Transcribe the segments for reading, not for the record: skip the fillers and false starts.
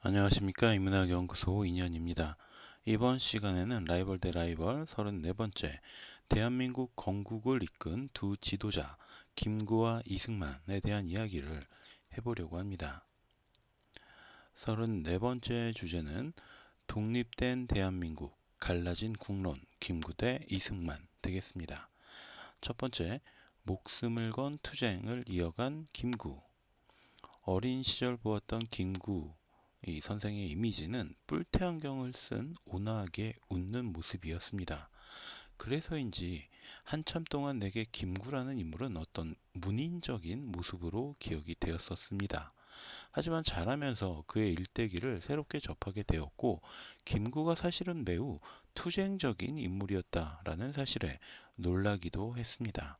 안녕하십니까. 인문학연구소 인현입니다. 이번 시간에는 라이벌 대 라이벌 34번째 대한민국 건국을 이끈 두 지도자 김구와 이승만에 대한 이야기를 해보려고 합니다. 34번째 주제는 독립된 대한민국 갈라진 국론 김구 대 이승만 되겠습니다. 첫 번째, 목숨을 건 투쟁을 이어간 김구. 어린 시절 보았던 김구 이 선생의 이미지는 뿔테 안경을 쓴 온화하게 웃는 모습이었습니다. 그래서인지 한참 동안 내게 김구라는 인물은 어떤 문인적인 모습으로 기억이 되었었습니다. 하지만 자라면서 그의 일대기를 새롭게 접하게 되었고, 김구가 사실은 매우 투쟁적인 인물이었다라는 사실에 놀라기도 했습니다.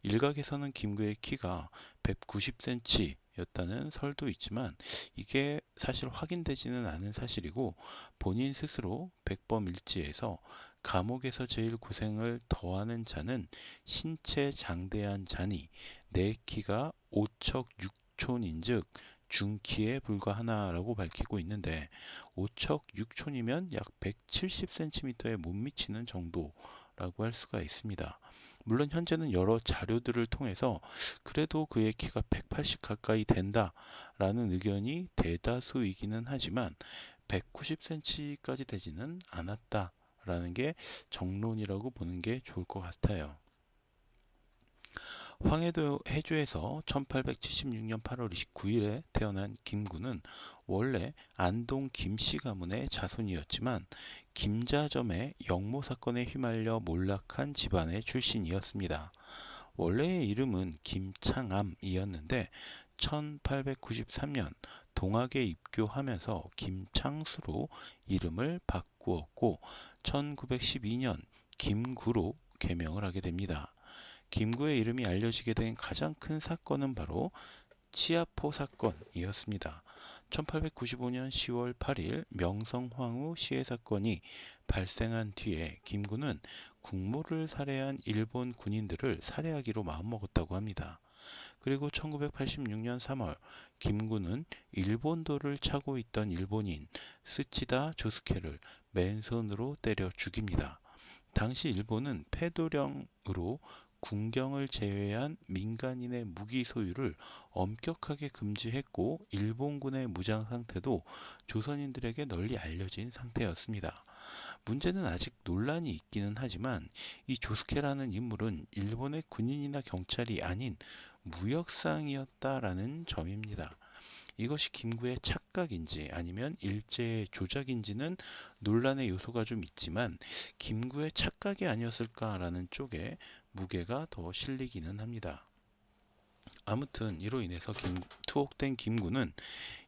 일각에서는 김구의 키가 190cm 였다는 설도 있지만 이게 사실 확인되지는 않은 사실이고, 본인 스스로 백범일지에서 감옥에서 제일 고생을 더하는 자는 신체 장대한 자니 내 키가 5척 6촌인즉 중키에 불과하나라고 밝히고 있는데, 5척 6촌이면 약 170cm에 못 미치는 정도라고 할 수가 있습니다. 물론 현재는 여러 자료들을 통해서 그래도 그의 키가 180 가까이 된다라는 의견이 대다수이기는 하지만 190cm까지 되지는 않았다라는 게 정론이라고 보는 게 좋을 것 같아요. 황해도 해주에서 1876년 8월 29일에 태어난 김구는 원래 안동 김씨 가문의 자손이었지만 김자점의 역모 사건에 휘말려 몰락한 집안의 출신이었습니다. 원래의 이름은 김창암이었는데 1893년 동학에 입교하면서 김창수로 이름을 바꾸었고 1912년 김구로 개명을 하게 됩니다. 김구의 이름이 알려지게 된 가장 큰 사건은 바로 치아포 사건이었습니다. 1895년 10월 8일 명성황후 시해 사건이 발생한 뒤에 김구는 국모를 살해한 일본 군인들을 살해하기로 마음먹었다고 합니다. 그리고 1986년 3월 김구는 일본도를 차고 있던 일본인 스치다 조스케를 맨손으로 때려 죽입니다. 당시 일본은 패도령으로 군경을 제외한 민간인의 무기 소유를 엄격하게 금지했고, 일본군의 무장 상태도 조선인들에게 널리 알려진 상태였습니다. 문제는 아직 논란이 있기는 하지만 이 조스케라는 인물은 일본의 군인이나 경찰이 아닌 무역상이었다라는 점입니다. 이것이 김구의 착각인지 아니면 일제의 조작인지는 논란의 요소가 좀 있지만 김구의 착각이 아니었을까라는 쪽에 무게가 더 실리기는 합니다. 아무튼 이로 인해서 투옥된 김구는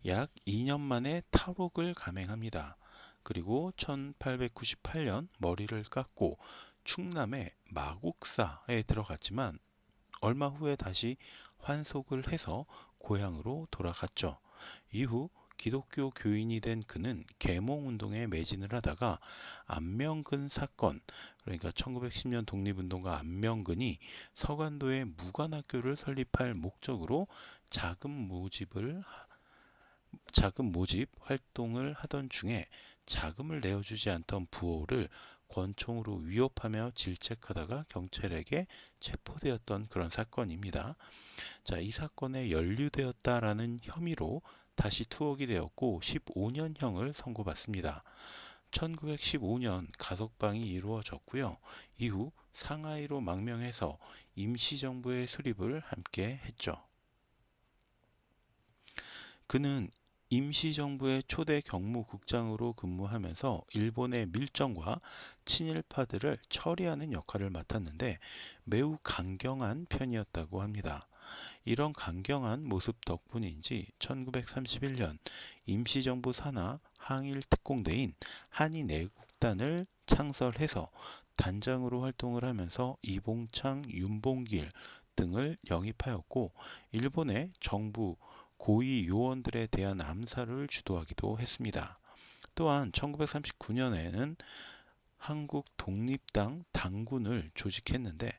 약 2년 만에 탈옥을 감행합니다. 그리고 1898년 머리를 깎고 충남의 마곡사에 들어갔지만 얼마 후에 다시 환속을 해서 고향으로 돌아갔죠. 이후 기독교 교인이 된 그는 계몽운동에 매진을 하다가 안명근 사건, 그러니까 1910년 독립운동가 안명근이 서간도에 무관학교를 설립할 목적으로 자금 모집 활동을 하던 중에 자금을 내어주지 않던 부호를 권총으로 위협하며 질책하다가 경찰에게 체포되었던 그런 사건입니다. 자, 이 사건에 연루되었다라는 혐의로 다시 투옥이 되었고 15년형을 선고받습니다. 1915년 가석방이 이루어졌고요. 이후 상하이로 망명해서 임시정부의 수립을 함께 했죠. 그는 임시정부의 초대 경무국장으로 근무하면서 일본의 밀정과 친일파들을 처리하는 역할을 맡았는데 매우 강경한 편이었다고 합니다. 이런 강경한 모습 덕분인지 1931년 임시정부 산하 항일특공대인 한인애국단을 창설해서 단장으로 활동을 하면서 이봉창, 윤봉길 등을 영입하였고, 일본의 정부 고위 요원들에 대한 암살을 주도하기도 했습니다. 또한 1939년에는 한국 독립당 당군을 조직했는데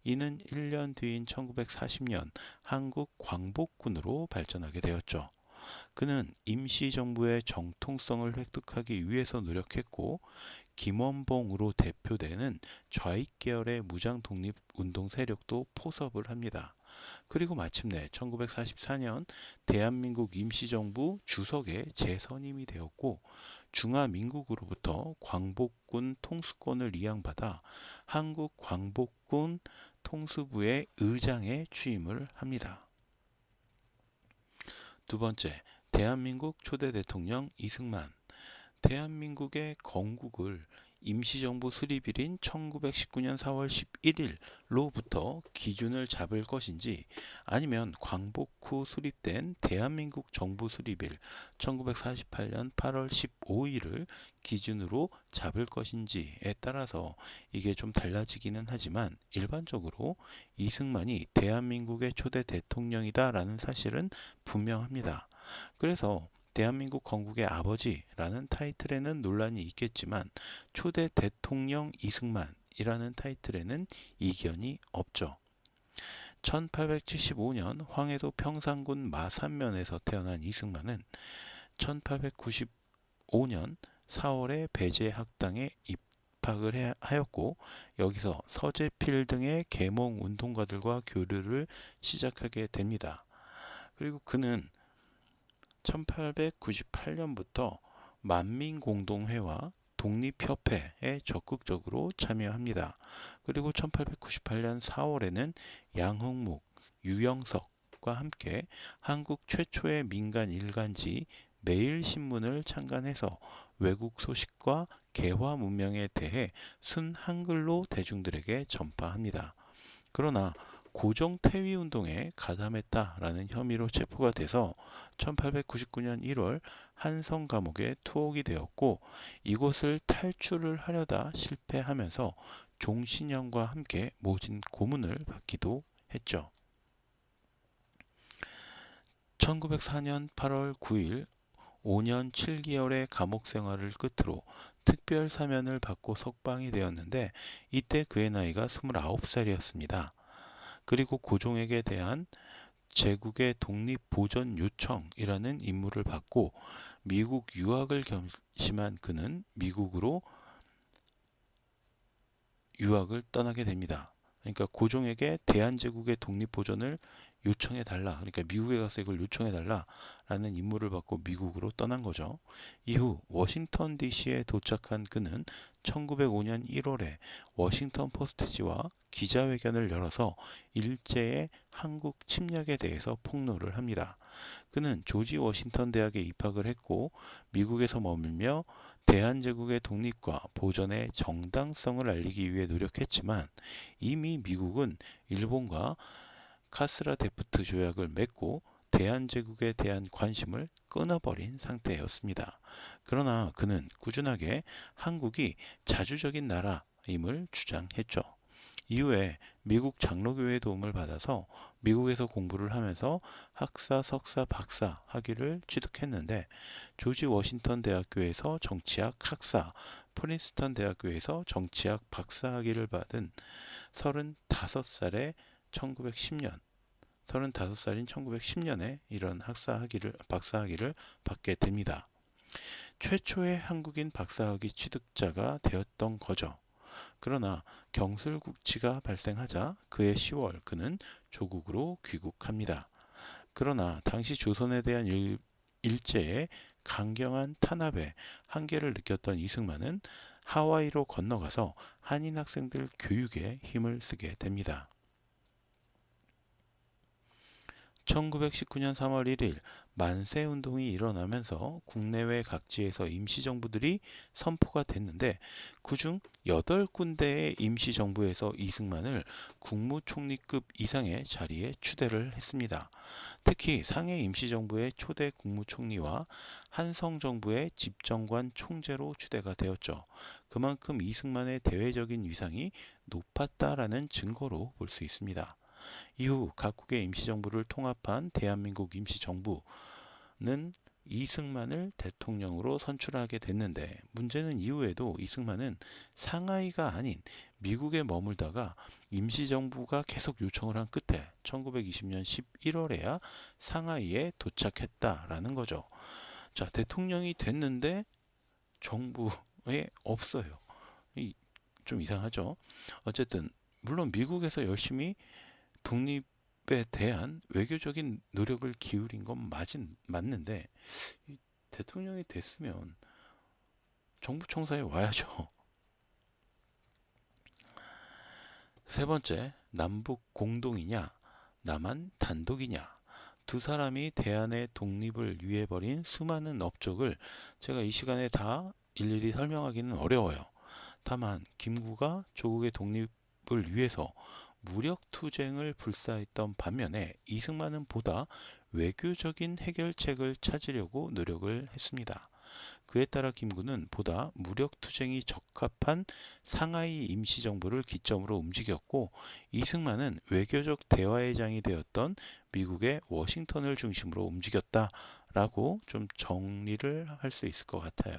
이는 1년 뒤인 1940년 한국 광복군으로 발전하게 되었죠. 그는 임시정부의 정통성을 획득하기 위해서 노력했고 김원봉으로 대표되는 좌익 계열의 무장 독립 운동 세력도 포섭을 합니다. 그리고 마침내 1944년 대한민국 임시정부 주석의 재선임이 되었고 중화민국으로부터 광복군 통수권을 이양받아 한국 광복군 통수부의 의장에 취임을 합니다. 두 번째, 대한민국 초대 대통령 이승만. 대한민국의 건국을 임시정부 수립일인 1919년 4월 11일로부터 기준을 잡을 것인지 아니면 광복 후 수립된 대한민국 정부 수립일 1948년 8월 15일을 기준으로 잡을 것인지에 따라서 이게 좀 달라지기는 하지만 일반적으로 이승만이 대한민국의 초대 대통령이다라는 사실은 분명합니다. 그래서 대한민국 건국의 아버지라는 타이틀에는 논란이 있겠지만 초대 대통령 이승만이라는 타이틀에는 이견이 없죠. 1875년 황해도 평산군 마산면에서 태어난 이승만은 1895년 4월에 배제학당에 입학을 하였고 여기서 서재필 등의 계몽 운동가들과 교류를 시작하게 됩니다. 그리고 그는 1898년부터 만민공동회와 독립협회에 적극적으로 참여합니다. 그리고 1898년 4월에는 양흥묵, 유영석과 함께 한국 최초의 민간 일간지 매일신문을 창간해서 외국 소식과 개화 문명에 대해 순 한글로 대중들에게 전파합니다. 그러나 고종 퇴위 운동에 가담했다라는 혐의로 체포가 돼서 1899년 1월 한성 감옥에 투옥이 되었고 이곳을 탈출을 하려다 실패하면서 종신형과 함께 모진 고문을 받기도 했죠. 1904년 8월 9일 5년 7개월의 감옥 생활을 끝으로 특별 사면을 받고 석방이 되었는데 이때 그의 나이가 29살이었습니다. 그리고 고종에게 대한 제국의 독립보전 요청이라는 임무를 받고 미국 유학을 결심한 그는 미국으로 유학을 떠나게 됩니다. 그러니까 고종에게 대한제국의 독립보전을 요청해 달라. 그러니까 미국에 가서 이걸 요청해 달라라는 임무를 받고 미국으로 떠난 거죠. 이후 워싱턴 DC에 도착한 그는 1905년 1월에 워싱턴 포스트지와 기자회견을 열어서 일제의 한국 침략에 대해서 폭로를 합니다. 그는 조지 워싱턴 대학에 입학을 했고 미국에서 머물며 대한제국의 독립과 보전의 정당성을 알리기 위해 노력했지만 이미 미국은 일본과 카스라 데프트 조약을 맺고 대한제국에 대한 관심을 끊어버린 상태였습니다. 그러나 그는 꾸준하게 한국이 자주적인 나라임을 주장했죠. 이후에 미국 장로교회의 도움을 받아서 미국에서 공부를 하면서 학사, 석사, 박사 학위를 취득했는데 조지 워싱턴 대학교에서 정치학 학사, 프린스턴 대학교에서 정치학 박사 학위를 받은 35살의 1910년 35살인 1910년에 이런 박사 학위를 받게 됩니다. 최초의 한국인 박사 학위 취득자가 되었던 거죠. 그러나 경술국치가 발생하자 그해 10월 그는 조국으로 귀국합니다. 그러나 당시 조선에 대한 일제의 강경한 탄압에 한계를 느꼈던 이승만은 하와이로 건너가서 한인 학생들 교육에 힘을 쓰게 됩니다. 1919년 3월 1일 만세운동이 일어나면서 국내외 각지에서 임시정부들이 선포가 됐는데 그중 8군데의 임시정부에서 이승만을 국무총리급 이상의 자리에 추대를 했습니다. 특히 상해 임시정부의 초대 국무총리와 한성정부의 집정관 총재로 추대가 되었죠. 그만큼 이승만의 대외적인 위상이 높았다라는 증거로 볼 수 있습니다. 이후 각국의 임시정부를 통합한 대한민국 임시정부는 이승만을 대통령으로 선출하게 됐는데 문제는 이후에도 이승만은 상하이가 아닌 미국에 머물다가 임시정부가 계속 요청을 한 끝에 1920년 11월에야 상하이에 도착했다라는 거죠. 자, 대통령이 됐는데 정부에 없어요. 좀 이상하죠. 어쨌든 물론 미국에서 열심히 독립에 대한 외교적인 노력을 기울인 건 맞는데 대통령이 됐으면 정부 청사에 와야죠. 세 번째, 남북 공동이냐, 남한 단독이냐. 두 사람이 대한의 독립을 위해 벌인 수많은 업적을 제가 이 시간에 다 일일이 설명하기는 어려워요. 다만 김구가 조국의 독립을 위해서 무력 투쟁을 불사했던 반면에 이승만은 보다 외교적인 해결책을 찾으려고 노력을 했습니다. 그에 따라 김구는 보다 무력 투쟁이 적합한 상하이 임시정부를 기점으로 움직였고 이승만은 외교적 대화의 장이 되었던 미국의 워싱턴을 중심으로 움직였다라고 좀 정리를 할 수 있을 것 같아요.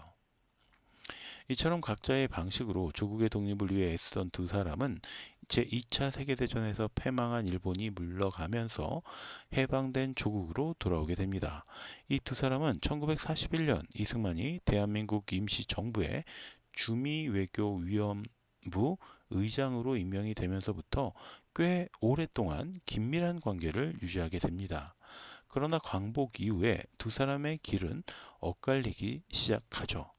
이처럼 각자의 방식으로 조국의 독립을 위해 애쓰던 두 사람은 제2차 세계대전에서 패망한 일본이 물러가면서 해방된 조국으로 돌아오게 됩니다. 이 두 사람은 1941년 이승만이 대한민국 임시정부의 주미외교위원부 의장으로 임명이 되면서부터 꽤 오랫동안 긴밀한 관계를 유지하게 됩니다. 그러나 광복 이후에 두 사람의 길은 엇갈리기 시작하죠.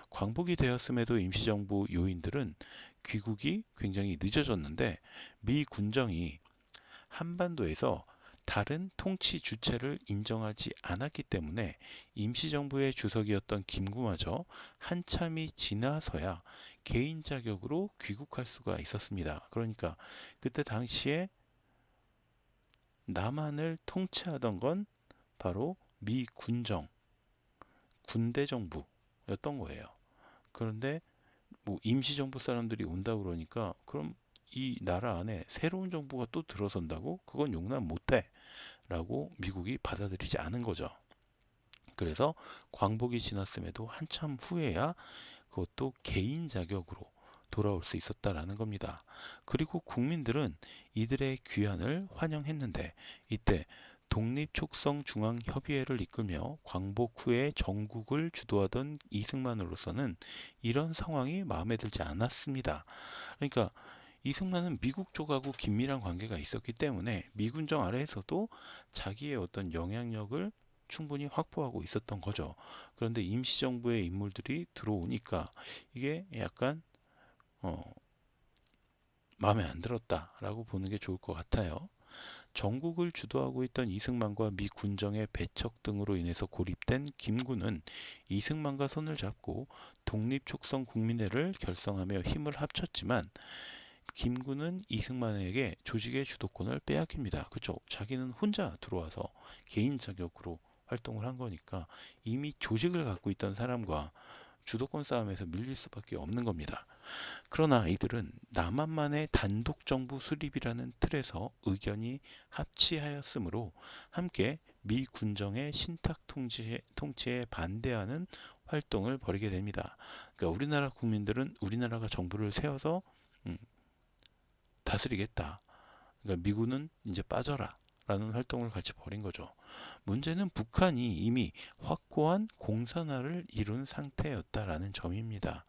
광복이 되었음에도 임시정부 요인들은 귀국이 굉장히 늦어졌는데 미 군정이 한반도에서 다른 통치 주체를 인정하지 않았기 때문에 임시정부의 주석이었던 김구마저 한참이 지나서야 개인 자격으로 귀국할 수가 있었습니다. 그러니까 그때 당시에 남한을 통치하던 건 바로 미 군정, 군대 정부였던 거예요. 그런데 뭐 임시정부 사람들이 온다 그러니까 그럼 이 나라 안에 새로운 정부가 또 들어선다고? 그건 용납 못해 라고 미국이 받아들이지 않은 거죠. 그래서 광복이 지났음에도 한참 후에야 그것도 개인 자격으로 돌아올 수 있었다라는 겁니다. 그리고 국민들은 이들의 귀환을 환영했는데 이때 독립촉성중앙협의회를 이끌며 광복 후에 정국을 주도하던 이승만으로서는 이런 상황이 마음에 들지 않았습니다. 그러니까 이승만은 미국 쪽하고 긴밀한 관계가 있었기 때문에 미군정 아래에서도 자기의 어떤 영향력을 충분히 확보하고 있었던 거죠. 그런데 임시정부의 인물들이 들어오니까 이게 약간 마음에 안 들었다라고 보는 게 좋을 것 같아요. 전국을 주도하고 있던 이승만과 미 군정의 배척 등으로 인해서 고립된 김구는 이승만과 손을 잡고 독립촉성 국민회를 결성하며 힘을 합쳤지만 김구는 이승만에게 조직의 주도권을 빼앗깁니다. 그렇죠? 자기는 혼자 들어와서 개인 자격으로 활동을 한 거니까 이미 조직을 갖고 있던 사람과 주도권 싸움에서 밀릴 수밖에 없는 겁니다. 그러나 이들은 남한만의 단독 정부 수립이라는 틀에서 의견이 합치하였으므로 함께 미 군정의 신탁 통치에 반대하는 활동을 벌이게 됩니다. 그러니까 우리나라 국민들은 우리나라가 정부를 세워서 다스리겠다. 그러니까 미군은 이제 빠져라. 라는 활동을 같이 벌인 거죠. 문제는 북한이 이미 확고한 공산화를 이룬 상태였다라는 점입니다.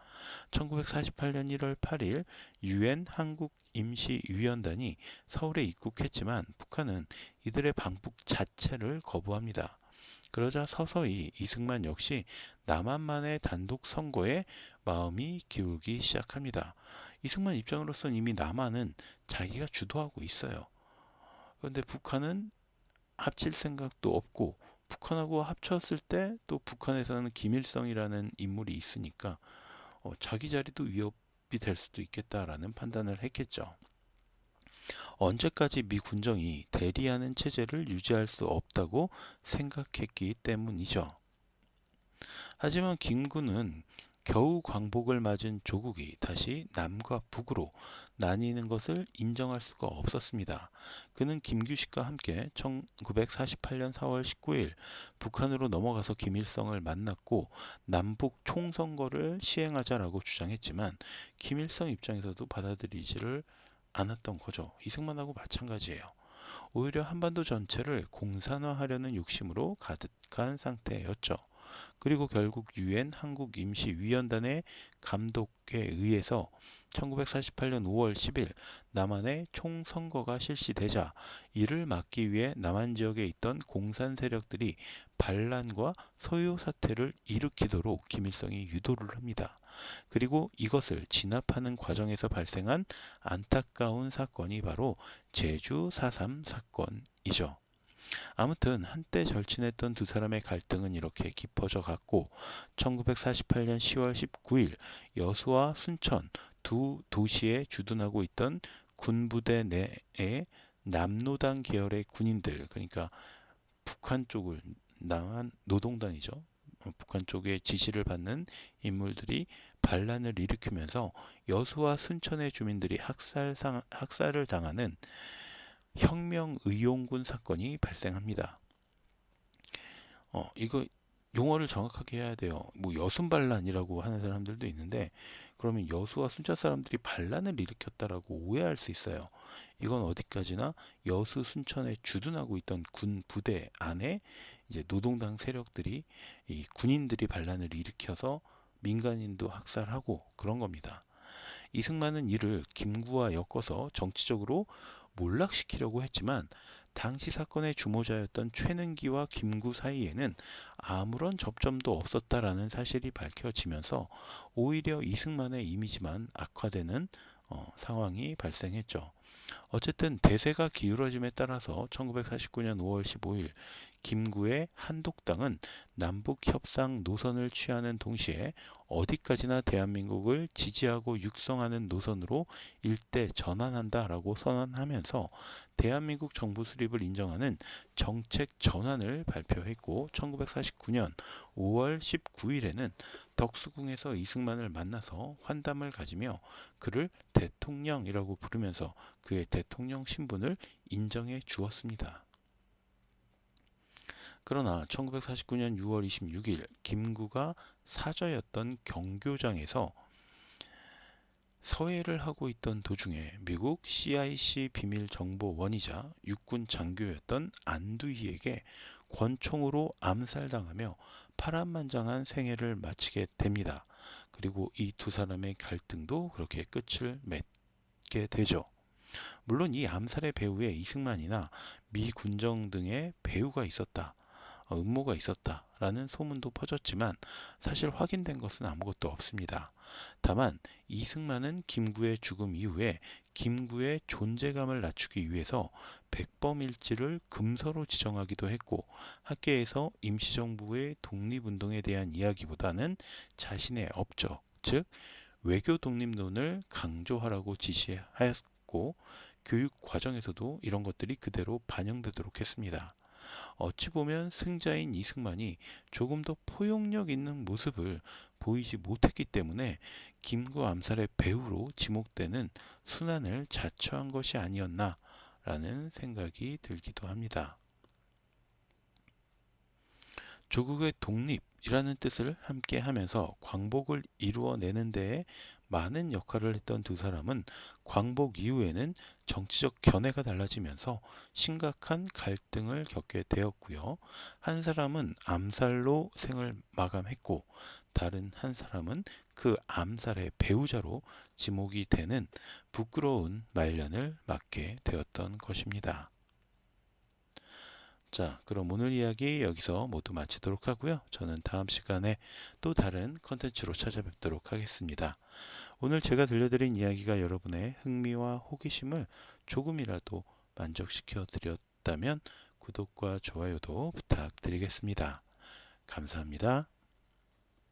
1948년 1월 8일 유엔 한국임시위원단이 서울에 입국했지만 북한은 이들의 방북 자체를 거부합니다. 그러자 서서히 이승만 역시 남한만의 단독 선거에 마음이 기울기 시작합니다. 이승만 입장으로서는 이미 남한은 자기가 주도하고 있어요. 그런데 북한은 합칠 생각도 없고 북한하고 합쳤을 때 또 북한에서는 김일성이라는 인물이 있으니까 자기 자리도 위협이 될 수도 있겠다라는 판단을 했겠죠. 언제까지 미 군정이 대리하는 체제를 유지할 수 없다고 생각했기 때문이죠. 하지만 김구는 겨우 광복을 맞은 조국이 다시 남과 북으로 나뉘는 것을 인정할 수가 없었습니다. 그는 김규식과 함께 1948년 4월 19일 북한으로 넘어가서 김일성을 만났고 남북 총선거를 시행하자라고 주장했지만 김일성 입장에서도 받아들이지를 않았던 거죠. 이승만하고 마찬가지예요. 오히려 한반도 전체를 공산화하려는 욕심으로 가득한 상태였죠. 그리고 결국 유엔 한국임시위원단의 감독에 의해서 1948년 5월 10일 남한의 총선거가 실시되자 이를 막기 위해 남한 지역에 있던 공산 세력들이 반란과 소요 사태를 일으키도록 김일성이 유도를 합니다. 그리고 이것을 진압하는 과정에서 발생한 안타까운 사건이 바로 제주 4.3 사건이죠. 아무튼 한때 절친했던 두 사람의 갈등은 이렇게 깊어져 갔고 1948년 10월 19일 여수와 순천 두 도시에 주둔하고 있던 군부대 내에 남노당 계열의 군인들, 그러니까 북한 쪽을 당한 노동당이죠. 북한 쪽의 지시를 받는 인물들이 반란을 일으키면서 여수와 순천의 주민들이 학살을 당하는 혁명의용군 사건이 발생합니다. 이거 용어를 정확하게 해야 돼요. 뭐 여순반란이라고 하는 사람들도 있는데 그러면 여수와 순천 사람들이 반란을 일으켰다라고 오해할 수 있어요. 이건 어디까지나 여수 순천에 주둔하고 있던 군 부대 안에 이제 노동당 세력들이 이 군인들이 반란을 일으켜서 민간인도 학살하고 그런 겁니다. 이승만은 이를 김구와 엮어서 정치적으로 몰락시키려고 했지만 당시 사건의 주모자였던 최능기와 김구 사이에는 아무런 접점도 없었다라는 사실이 밝혀지면서 오히려 이승만의 이미지만 악화되는 상황이 발생했죠. 어쨌든 대세가 기울어짐에 따라서 1949년 5월 15일 김구의 한독당은 남북협상 노선을 취하는 동시에 어디까지나 대한민국을 지지하고 육성하는 노선으로 일대 전환한다라고 선언하면서 대한민국 정부 수립을 인정하는 정책 전환을 발표했고 1949년 5월 19일에는 덕수궁에서 이승만을 만나서 환담을 가지며 그를 대통령이라고 부르면서 그의 대통령 신분을 인정해 주었습니다. 그러나 1949년 6월 26일 김구가 사저였던 경교장에서 서해를 하고 있던 도중에 미국 CIC 비밀 정보원이자 육군 장교였던 안두희에게 권총으로 암살당하며 파란만장한 생애를 마치게 됩니다. 그리고 이 두 사람의 갈등도 그렇게 끝을 맺게 되죠. 물론 이 암살의 배후에 이승만이나 미 군정 등의 배후가 있었다. 음모가 있었다라는 소문도 퍼졌지만 사실 확인된 것은 아무것도 없습니다. 다만 이승만은 김구의 죽음 이후에 김구의 존재감을 낮추기 위해서 백범일지를 금서로 지정하기도 했고 학계에서 임시정부의 독립운동에 대한 이야기보다는 자신의 업적, 즉 외교 독립론을 강조하라고 지시하였고 교육 과정에서도 이런 것들이 그대로 반영되도록 했습니다. 어찌 보면 승자인 이승만이 조금 더 포용력 있는 모습을 보이지 못했기 때문에 김구 암살의 배후로 지목되는 순환을 자처한 것이 아니었나라는 생각이 들기도 합니다. 조국의 독립이라는 뜻을 함께 하면서 광복을 이루어내는 데에 많은 역할을 했던 두 사람은 광복 이후에는 정치적 견해가 달라지면서 심각한 갈등을 겪게 되었고요. 한 사람은 암살로 생을 마감했고 다른 한 사람은 그 암살의 배우자로 지목이 되는 부끄러운 말년을 맞게 되었던 것입니다. 자, 그럼 오늘 이야기 여기서 모두 마치도록 하고요. 저는 다음 시간에 또 다른 컨텐츠로 찾아뵙도록 하겠습니다. 오늘 제가 들려드린 이야기가 여러분의 흥미와 호기심을 조금이라도 만족시켜 드렸다면 구독과 좋아요도 부탁드리겠습니다. 감사합니다.